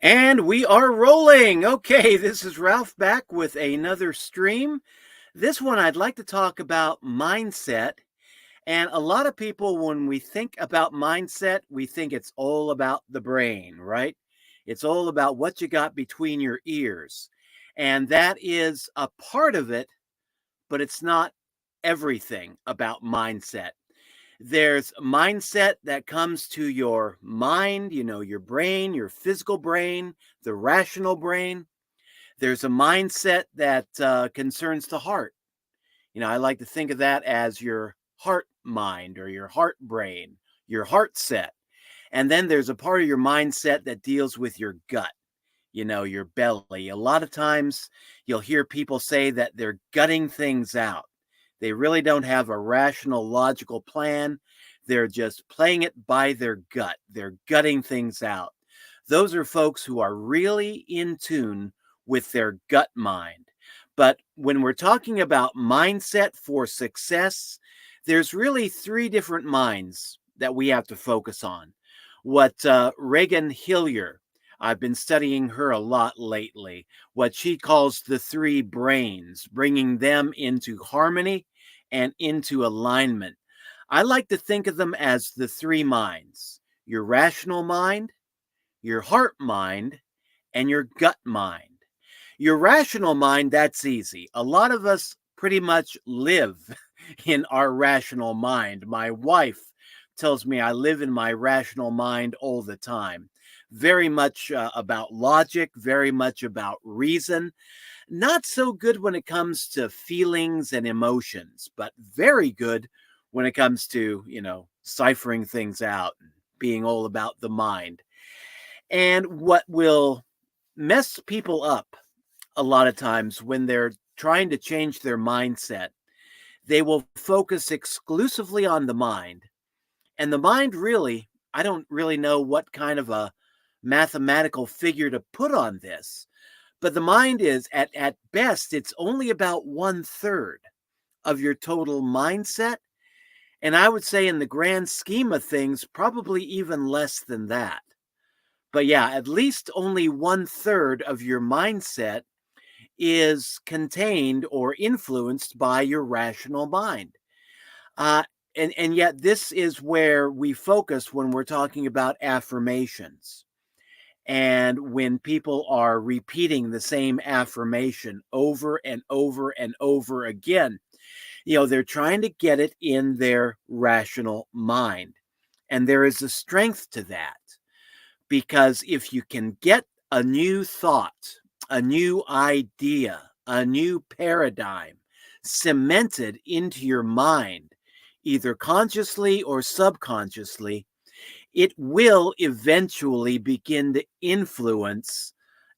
And we are rolling. Okay, this is Ralph back with another stream. This one, I'd like to talk about mindset. And a lot of people, when we think about mindset, we think it's all about the brain, right? It's all about what you got between your ears. And that is a part of it, but it's not everything about mindset. There's mindset that comes to your mind, your brain, your physical brain, the rational brain. There's a mindset that concerns the heart. I like to think of that as your heart mind or your heart brain, your heart set. And then there's a part of your mindset that deals with your gut, your belly. A lot of times you'll hear people say that they're gutting things out. They really don't have a rational, logical plan. They're just playing it by their gut. They're gutting things out. Those are folks who are really in tune with their gut mind. But when we're talking about mindset for success, there's really three different minds that we have to focus on. What Reagan Hillier, I've been studying her a lot lately, what she calls the three brains, bringing them into harmony and into alignment. I like to think of them as the three minds: your rational mind, your heart mind, and your gut mind. Your rational mind, that's easy. A lot of us pretty much live in our rational mind. My wife tells me I live in my rational mind all the time. Very much about logic, very much about reason. Not so good when it comes to feelings and emotions, but very good when it comes to, ciphering things out and being all about the mind. And what will mess people up a lot of times when they're trying to change their mindset, they will focus exclusively on the mind. And the mind, really, I don't really know what kind of a mathematical figure to put on this, but the mind is at best, it's only about 1/3 of your total mindset. And I would say, in the grand scheme of things, probably even less than that. But yeah, at least only 1/3 of your mindset is contained or influenced by your rational mind. Uh, and yet, this is where we focus when we're talking about affirmations. And when people are repeating the same affirmation over and over and over again, they're trying to get it in their rational mind. And there is a strength to that, because if you can get a new thought, a new idea, a new paradigm cemented into your mind, either consciously or subconsciously, it will eventually begin to influence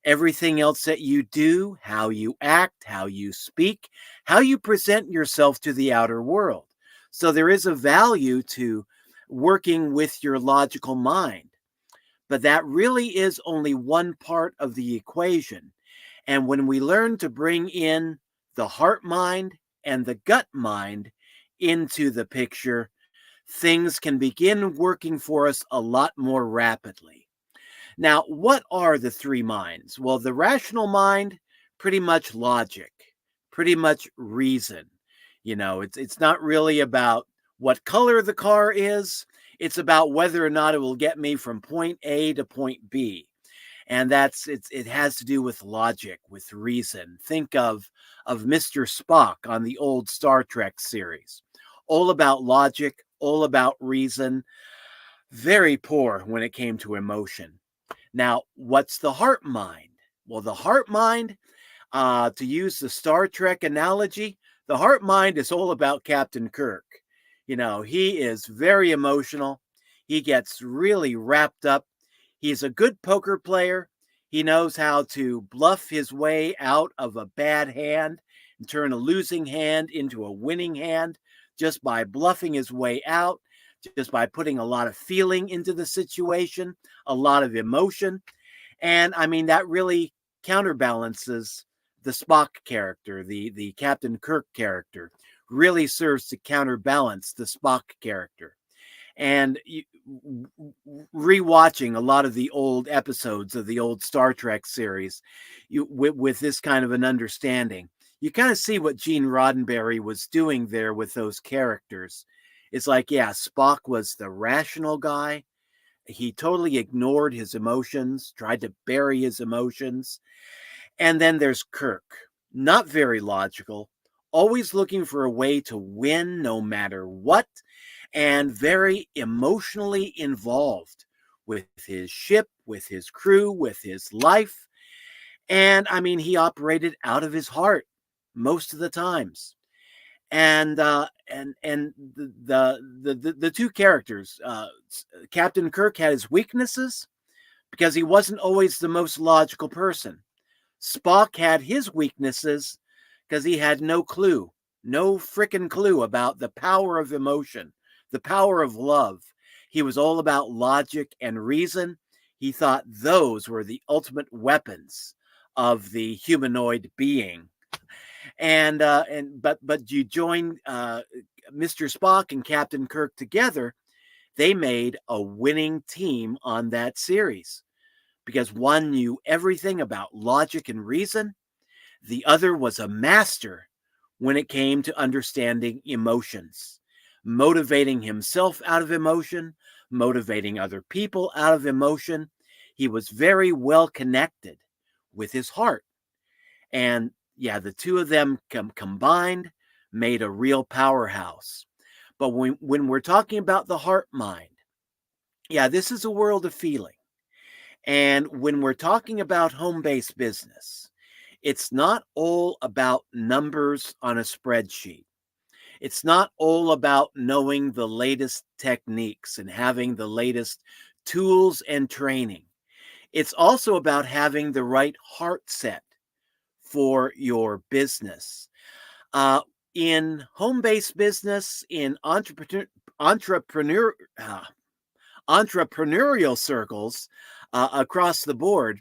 everything else that you do, how you act, how you speak, how you present yourself to the outer world. So there is a value to working with your logical mind, but that really is only one part of the equation. And when we learn to bring in the heart mind and the gut mind into the picture, things can begin working for us a lot more rapidly. Now, what are the three minds? Well, the rational mind, pretty much logic, pretty much reason. It's not really about what color the car is. It's about whether or not it will get me from point A to point B. And it has to do with logic, with reason. Think of Mr. Spock on the old Star Trek series. All about logic, all about reason. Very poor when it came to emotion. Now, what's the heart mind? Well, the heart mind, to use the Star Trek analogy, the heart mind is all about Captain Kirk. He is very emotional. He gets really wrapped up. He's a good poker player. He knows how to bluff his way out of a bad hand and turn a losing hand into a winning hand just by bluffing his way out, just by putting a lot of feeling into the situation, a lot of emotion. And I mean, that really counterbalances the Spock character, the Captain Kirk character, really serves to counterbalance the Spock character. And rewatching a lot of the old episodes of the old Star Trek series, with this kind of an understanding, you kind of see what Gene Roddenberry was doing there with those characters. It's like, yeah, Spock was the rational guy. He totally ignored his emotions, tried to bury his emotions. And then there's Kirk, not very logical, always looking for a way to win no matter what, and very emotionally involved with his ship, with his crew, with his life. And I mean, he operated out of his heart most of the times. And the two characters, Captain Kirk had his weaknesses because he wasn't always the most logical person. Spock had his weaknesses because he had no clue, no frickin' clue about the power of emotion, the power of love. He was all about logic and reason. He thought those were the ultimate weapons of the humanoid being. But you join Mr. Spock and Captain Kirk together, they made a winning team on that series because one knew everything about logic and reason. The other was a master when it came to understanding emotions, motivating himself out of emotion, motivating other people out of emotion. He was very well connected with his heart. And yeah, the two of them combined made a real powerhouse. But when we're talking about the heart mind, yeah, this is a world of feeling. And when we're talking about home-based business, it's not all about numbers on a spreadsheet. It's not all about knowing the latest techniques and having the latest tools and training. It's also about having the right heart set for your business. In home-based business, in entrepreneurial circles across the board,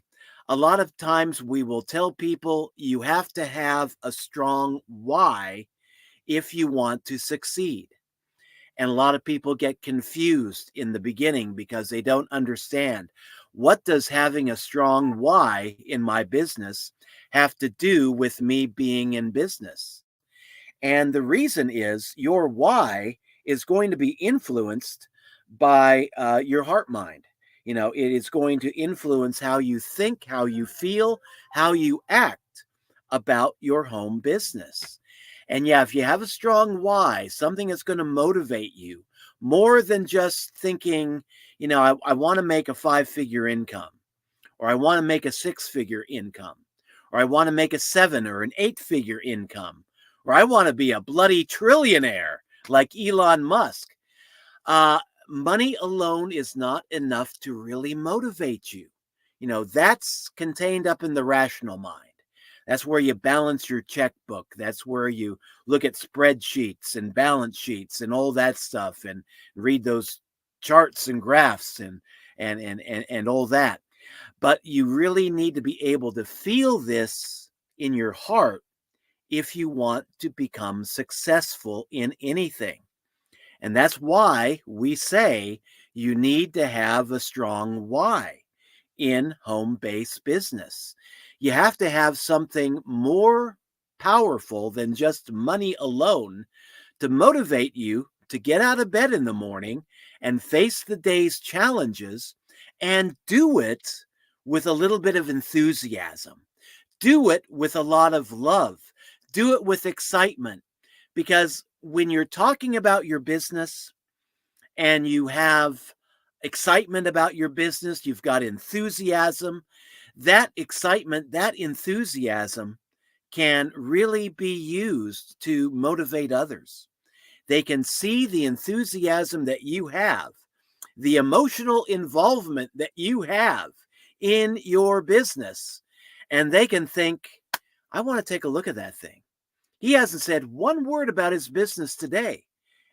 a lot of times we will tell people you have to have a strong why if you want to succeed. And a lot of people get confused in the beginning because they don't understand, what does having a strong why in my business have to do with me being in business? And the reason is your why is going to be influenced by your heart mind. You know, it is going to influence how you think, how you feel, how you act about your home business. And yeah, if you have a strong why, something that's going to motivate you more than just thinking, you know, I want to make a 5-figure income, or I want to make a 6-figure income, or I want to make a 7 or an 8-figure income, or I want to be a bloody trillionaire like Elon Musk. Money alone is not enough to really motivate you. You know, that's contained up in the rational mind. That's where you balance your checkbook. That's where you look at spreadsheets and balance sheets and all that stuff and read those charts and graphs and all that. But you really need to be able to feel this in your heart if you want to become successful in anything. And that's why we say you need to have a strong why in home-based business. You have to have something more powerful than just money alone to motivate you to get out of bed in the morning and face the day's challenges and do it with a little bit of enthusiasm. Do it with a lot of love. Do it with excitement. Because when you're talking about your business and you have excitement about your business, you've got enthusiasm, that excitement, that enthusiasm can really be used to motivate others. They can see the enthusiasm that you have, the emotional involvement that you have in your business, and they can think, I want to take a look at that thing. He hasn't said one word about his business today,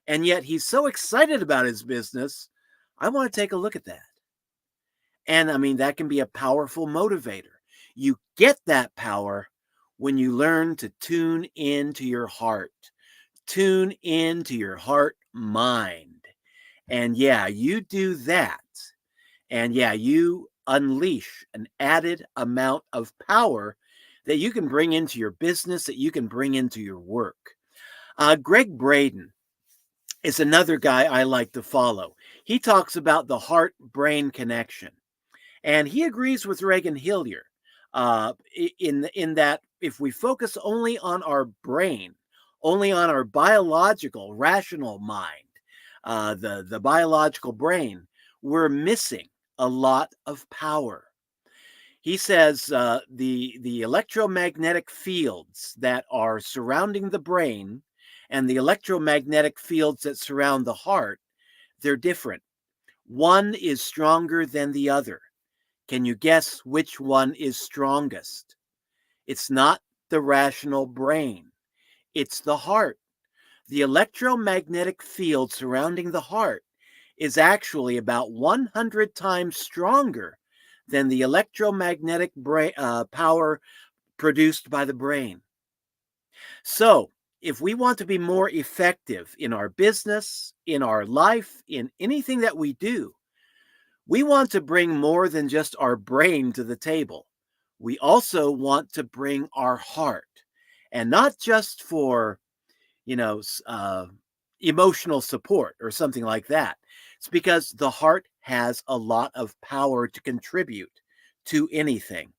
and yet he's so excited about his business. I want to take a look at that. And I mean, that can be a powerful motivator. You get that power when you learn to tune into your heart, tune into your heart mind. And yeah, you do that. And yeah, you unleash an added amount of power that you can bring into your business, that you can bring into your work. Greg Braden is another guy I like to follow. He talks about the heart brain connection. And he agrees with Reagan Hillier in that if we focus only on our brain, only on our biological, rational mind, the biological brain, we're missing a lot of power. He says the electromagnetic fields that are surrounding the brain and the electromagnetic fields that surround the heart, they're different. One is stronger than the other. Can you guess which one is strongest? It's not the rational brain, it's the heart. The electromagnetic field surrounding the heart is actually about 100 times stronger than the electromagnetic power produced by the brain. So, if we want to be more effective in our business, in our life, in anything that we do, we want to bring more than just our brain to the table. We also want to bring our heart, and not just for, you know, emotional support or something like that. It's because the heart has a lot of power to contribute to anything.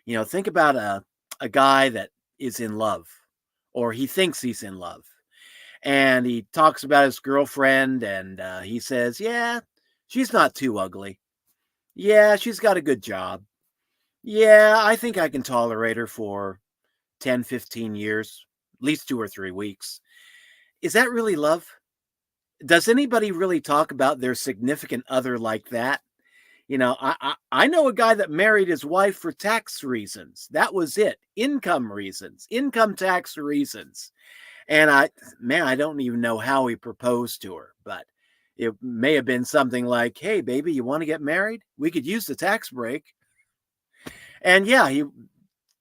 Think about a guy that is in love, or he thinks he's in love, and he talks about his girlfriend, and he says, "Yeah, she's not too ugly. Yeah, she's got a good job. Yeah, I think I can tolerate her for 10, 15 years, at least 2 or 3 weeks." Is that really love? Does anybody really talk about their significant other like that? I know a guy that married his wife for tax reasons. That was it. Income reasons, income tax reasons. And I don't even know how he proposed to her, but it may have been something like, "Hey, baby, you want to get married? We could use the tax break." And yeah, he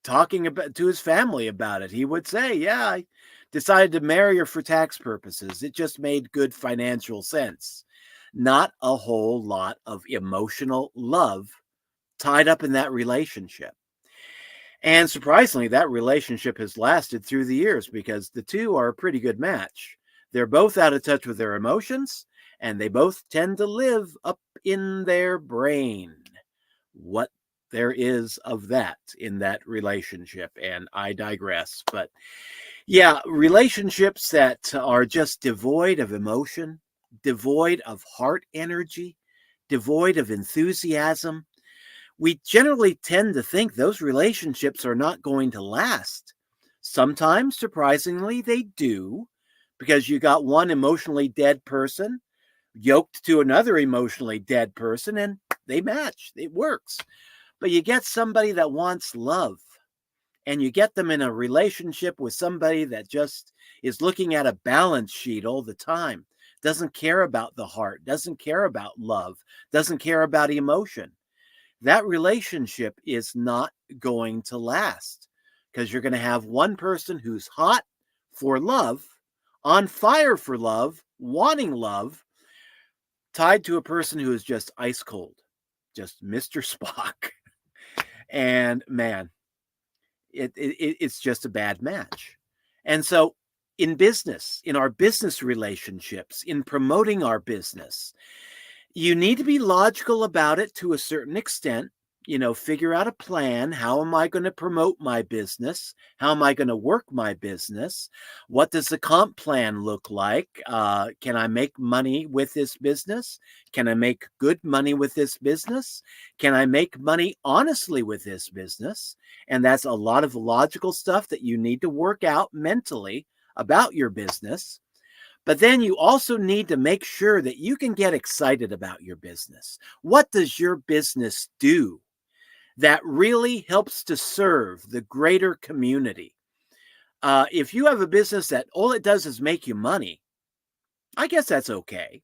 talking about to his family about it. He would say, "Yeah, I decided to marry her for tax purposes. It just made good financial sense." Not a whole lot of emotional love tied up in that relationship. And surprisingly, that relationship has lasted through the years because the two are a pretty good match. They're both out of touch with their emotions, and they both tend to live up in their brain. What there is of that in that relationship, and I digress. But yeah, relationships that are just devoid of emotion, devoid of heart energy, devoid of enthusiasm, we generally tend to think those relationships are not going to last. Sometimes, surprisingly, they do, because you got one emotionally dead person yoked to another emotionally dead person and they match. It works. But you get somebody that wants love, and you get them in a relationship with somebody that just is looking at a balance sheet all the time, doesn't care about the heart, doesn't care about love, doesn't care about emotion. That relationship is not going to last, because you're going to have one person who's hot for love, on fire for love, wanting love, tied to a person who is just ice cold, just Mr. Spock. And man, it's just a bad match. And so in business, in our business relationships, in promoting our business, you need to be logical about it to a certain extent. Figure out a plan. How am I going to promote my business? How am I going to work my business? What does the comp plan look like? Can I make money with this business? Can I make good money with this business? Can I make money honestly with this business? And that's a lot of logical stuff that you need to work out mentally about your business. But then you also need to make sure that you can get excited about your business. What does your business do that really helps to serve the greater community? If you have a business that all it does is make you money, I guess that's okay.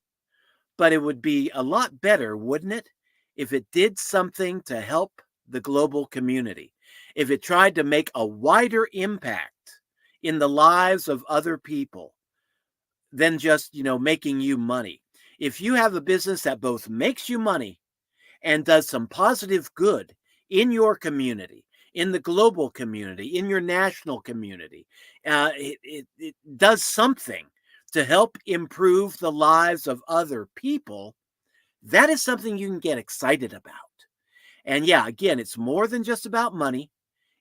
But it would be a lot better, wouldn't it, if it did something to help the global community, if it tried to make a wider impact in the lives of other people than just, making you money. If you have a business that both makes you money and does some positive good in your community, in the global community, in your national community, it does something to help improve the lives of other people, that is something you can get excited about. And yeah, again, it's more than just about money.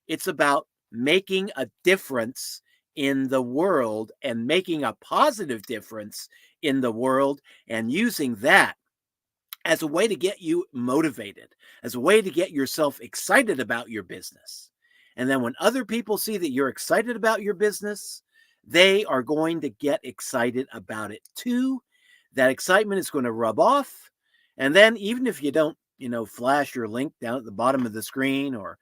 It's about making a difference in the world and making a positive difference in the world and using that as a way to get you motivated, as a way to get yourself excited about your business. And then when other people see that you're excited about your business, they are going to get excited about it too. That excitement is going to rub off. And then even if you don't, flash your link down at the bottom of the screen or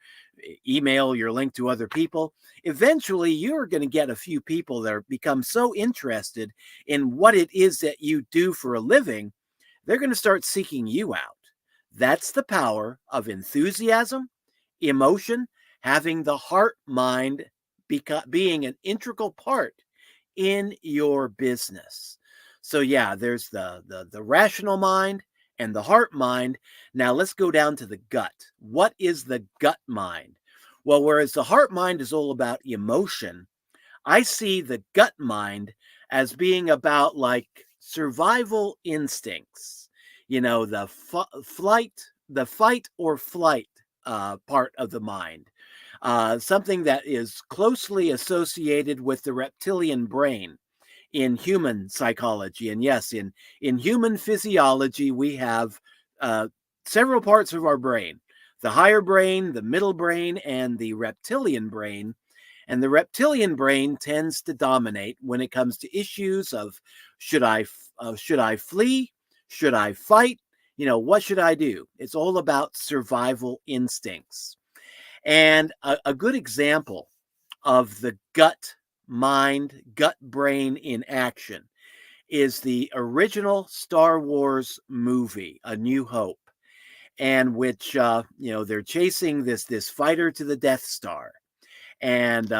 email your link to other people, eventually you're going to get a few people that become so interested in what it is that you do for a living, they're going to start seeking you out. That's the power of enthusiasm, emotion, having the heart mind being an integral part in your business. So yeah, there's the rational mind and the heart mind. Now let's go down to the gut. What is the gut mind? Well, whereas the heart mind is all about emotion, I see the gut mind as being about like survival instincts, the fight or flight part of the mind, something that is closely associated with the reptilian brain in human psychology. And yes, in human physiology, we have several parts of our brain: the higher brain, the middle brain, and the reptilian brain. And the reptilian brain tends to dominate when it comes to issues of should I flee? Should I fight? What should I do? It's all about survival instincts. And a good example of the gut mind, gut brain in action is the original Star Wars movie, A New Hope, and which they're chasing this fighter to the Death Star. And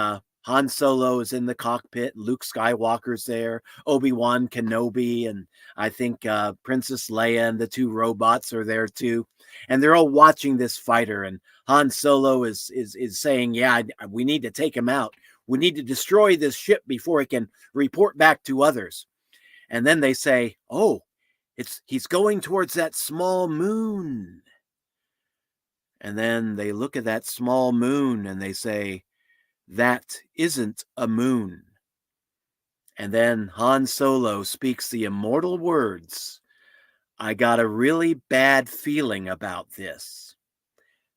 Han Solo is in the cockpit. Luke Skywalker's there. Obi-Wan Kenobi, and I think Princess Leia and the two robots are there too. And they're all watching this fighter. And Han Solo is saying, "Yeah, we need to take him out. We need to destroy this ship before it can report back to others." And then they say, "Oh, he's going towards that small moon." And then they look at that small moon and they say, "That isn't a moon." And then Han Solo speaks the immortal words, "I got a really bad feeling about this."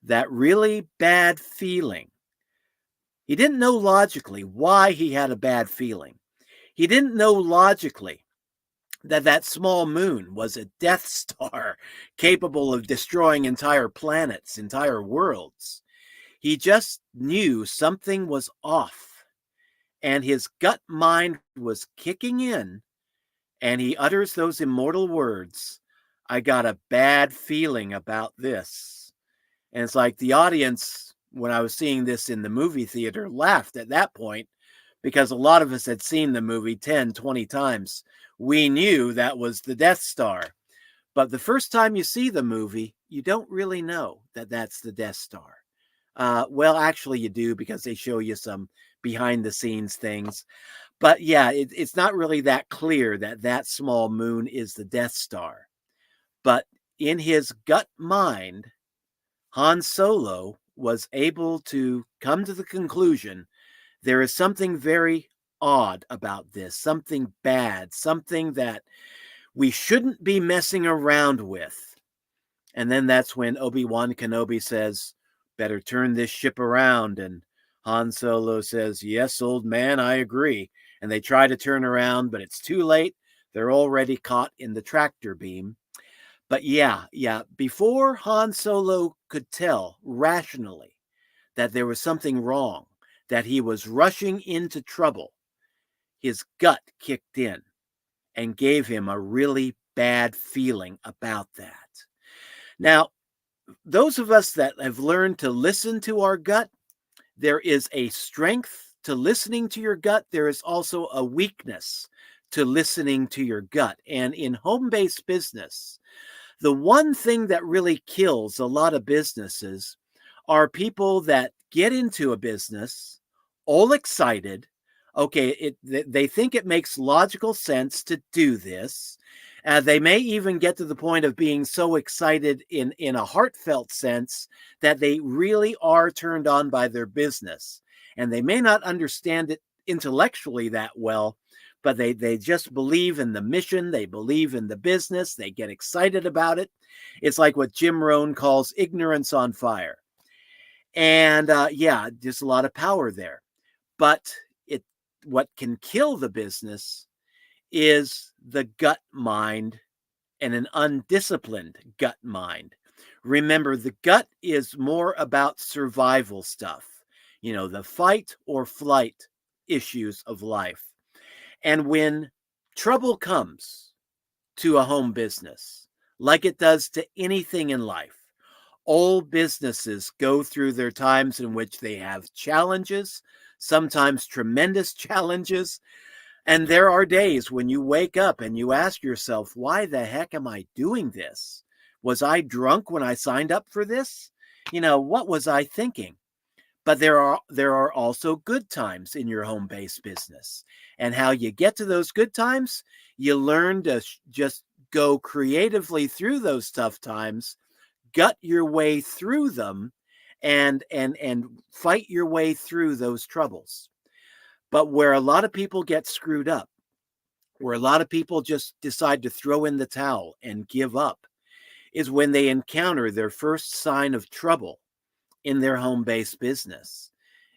That really bad feeling. He didn't know logically why he had a bad feeling. He didn't know logically that small moon was a Death Star capable of destroying entire planets, entire worlds. He just knew something was off, and his gut mind was kicking in, and he utters those immortal words, "I got a bad feeling about this." And it's like the audience, when I was seeing this in the movie theater, laughed at that point because a lot of us had seen the movie 10, 20 times. We knew that was the Death Star. But the first time you see the movie, you don't really know that that's the Death Star. Well, actually, you do, because they show you some behind the scenes things. But yeah, it's not really that clear that small moon is the Death Star. But in his gut mind, Han Solo was able to come to the conclusion there is something very odd about this, something bad, something that we shouldn't be messing around with. And then that's when Obi-Wan Kenobi says, "Better turn this ship around." And Han Solo says, "Yes, old man, I agree." And they try to turn around, but it's too late. They're already caught in the tractor beam. But yeah, before Han Solo could tell rationally that there was something wrong, that he was rushing into trouble, his gut kicked in and gave him a really bad feeling about that. Now, those of us that have learned to listen to our gut, there is a strength to listening to your gut. There is also a weakness to listening to your gut. And in home-based business, the one thing that really kills a lot of businesses are people that get into a business all excited. Okay, they think it makes logical sense to do this. They may even get to the point of being so excited in a heartfelt sense that they really are turned on by their business. And they may not understand it intellectually that well, but they just believe in the mission, they believe in the business, they get excited about it. It's like what Jim Rohn calls ignorance on fire. And yeah, there's a lot of power there. But it what can kill the business is the gut mind and an undisciplined gut mind. Remember, the gut is more about survival stuff, the fight or flight issues of life. And when trouble comes to a home business, like it does to anything in life, all businesses go through their times in which they have challenges, sometimes tremendous challenges. And there are days when you wake up and you ask yourself, why the heck am I doing this? Was I drunk when I signed up for this? What was I thinking? But there are also good times in your home-based business. And how you get to those good times, you learn to just go creatively through those tough times, gut your way through them, and fight your way through those troubles. But where a lot of people get screwed up, where a lot of people just decide to throw in the towel and give up, is when they encounter their first sign of trouble in their home-based business.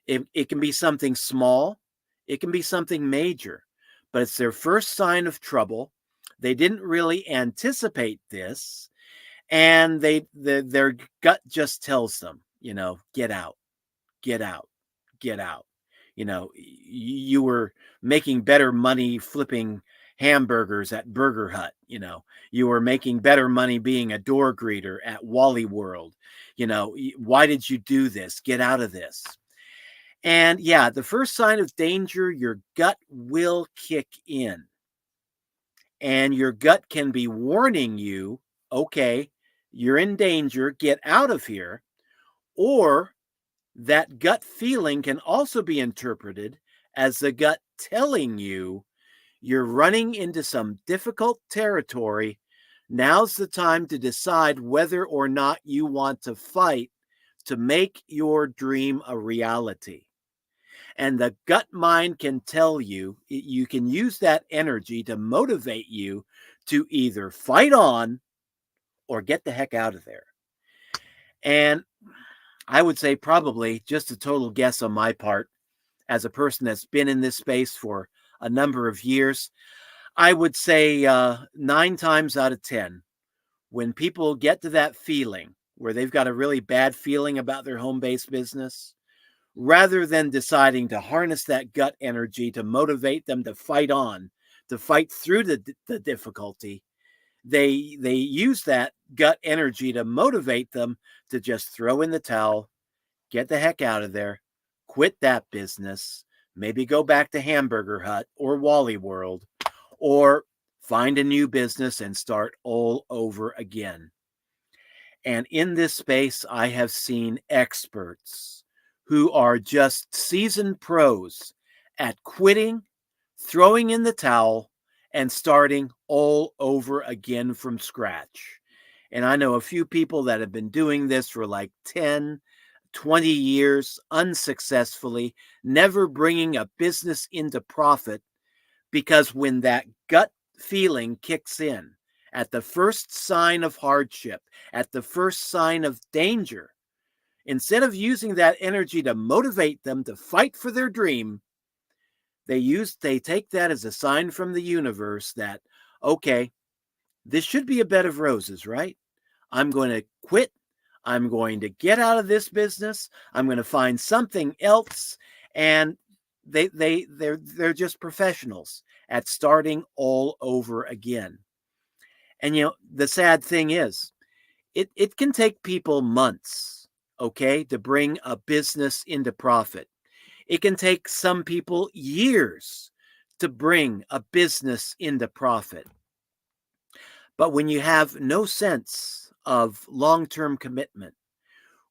It can be something small, it can be something major, but it's their first sign of trouble. They didn't really anticipate this, and their gut just tells them, get out, get out, get out. You were making better money flipping hamburgers at Burger Hut. You were making better money being a door greeter at Wally World. Why did you do this? Get out of this. And yeah, the first sign of danger, your gut will kick in. And your gut can be warning you, okay, you're in danger, get out of here. Or that gut feeling can also be interpreted as the gut telling you you're running into some difficult territory. Now's the time to decide whether or not you want to fight to make your dream a reality. And the gut mind can tell you, you can use that energy to motivate you to either fight on or get the heck out of there. And I would say probably just a total guess on my part, as a person that's been in this space for a number of years, I would say 9 times out of 10, when people get to that feeling where they've got a really bad feeling about their home-based business, rather than deciding to harness that gut energy to motivate them to fight on, to fight through the difficulty, they use that gut energy to motivate them to just throw in the towel, get the heck out of there, quit that business, maybe go back to Hamburger Hut or Wally World, or find a new business and start all over again. And in this space, I have seen experts who are just seasoned pros at quitting, throwing in the towel, and starting all over again from scratch. And I know a few people that have been doing this for like 10, 20 years unsuccessfully, never bringing a business into profit, because when that gut feeling kicks in at the first sign of hardship, at the first sign of danger, instead of using that energy to motivate them to fight for their dream, they take that as a sign from the universe that, okay, this should be a bed of roses, right? I'm going to quit. I'm going to get out of this business. I'm going to find something else. And they're just professionals at starting all over again. And the sad thing is, it can take people months, okay, to bring a business into profit. It can take some people years to bring a business into profit. But when you have no sense of long-term commitment,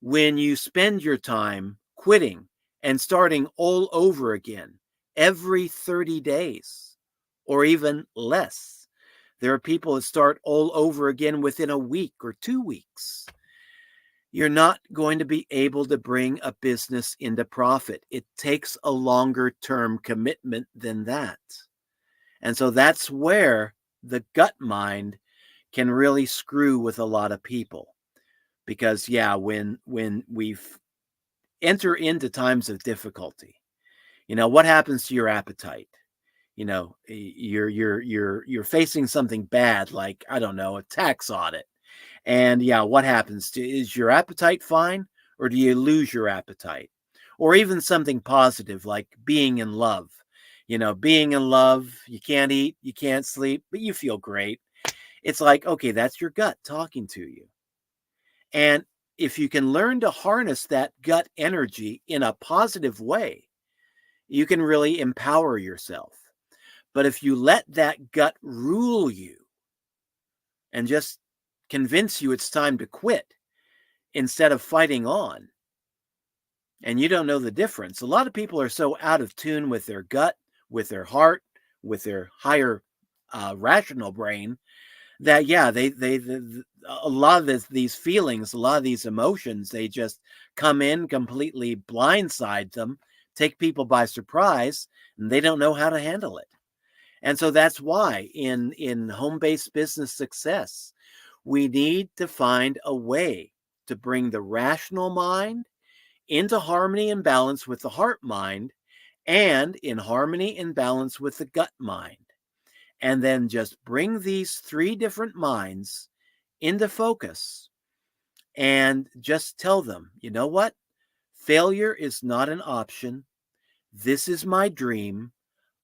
when you spend your time quitting and starting all over again every 30 days or even less, there are people that start all over again within a week or 2 weeks. You're not going to be able to bring a business into profit. It takes a longer term commitment than that. And so that's where the gut mind can really screw with a lot of people. Because yeah, when we enter into times of difficulty, what happens to your appetite? You're facing something bad, like, I don't know, a tax audit. And yeah, what happens? Is your appetite fine, or do you lose your appetite? Or even something positive like being in love. Being in love, you can't eat, you can't sleep, but you feel great. It's like, okay, that's your gut talking to you. And if you can learn to harness that gut energy in a positive way, you can really empower yourself. But if you let that gut rule you and just convince you it's time to quit instead of fighting on, and you don't know the difference. A lot of people are so out of tune with their gut, with their heart, with their higher rational brain that, yeah, they a lot of these feelings, a lot of these emotions, they just come in, completely blindside them, take people by surprise, and they don't know how to handle it. And so that's why in home-based business success, we need to find a way to bring the rational mind into harmony and balance with the heart mind, and in harmony and balance with the gut mind. And then just bring these three different minds into focus and just tell them, you know what? Failure is not an option. This is my dream.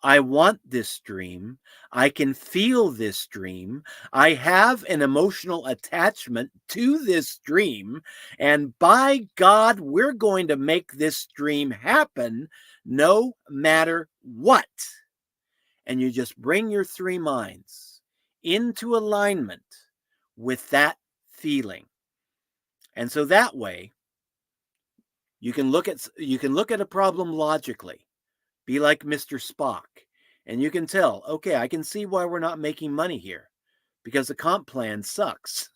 I want this dream. I can feel this dream. I have an emotional attachment to this dream. And by God, we're going to make this dream happen no matter what. And you just bring your three minds into alignment with that feeling. And so that way, you can look at a problem logically. Be like Mr. Spock. And you can tell, okay, I can see why we're not making money here, because the comp plan sucks.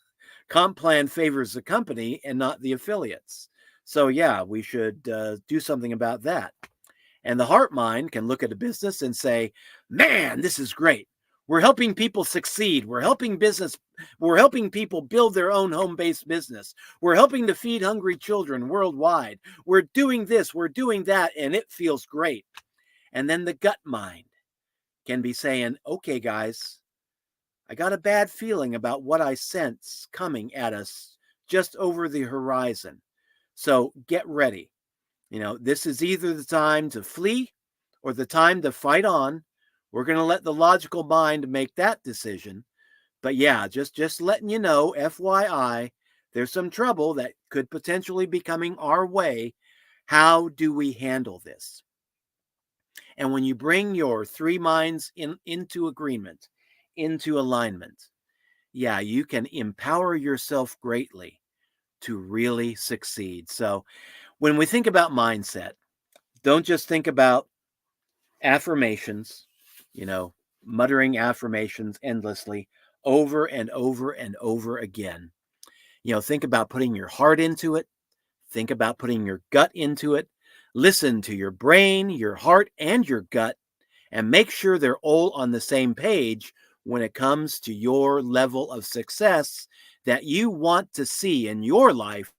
Comp plan favors the company and not the affiliates. So yeah, we should do something about that. And the heart mind can look at a business and say, man, this is great. We're helping people succeed. We're helping people build their own home-based business. We're helping to feed hungry children worldwide. We're doing this, we're doing that, and it feels great. And then the gut mind can be saying, okay, guys, I got a bad feeling about what I sense coming at us just over the horizon. So get ready. This is either the time to flee or the time to fight on. We're going to let the logical mind make that decision. But yeah, just letting you know, FYI, there's some trouble that could potentially be coming our way. How do we handle this? And when you bring your three minds into agreement, into alignment, yeah, you can empower yourself greatly to really succeed. So when we think about mindset, don't just think about affirmations, muttering affirmations endlessly over and over and over again. Think about putting your heart into it. Think about putting your gut into it. Listen to your brain, your heart, and your gut, and make sure they're all on the same page when it comes to your level of success that you want to see in your life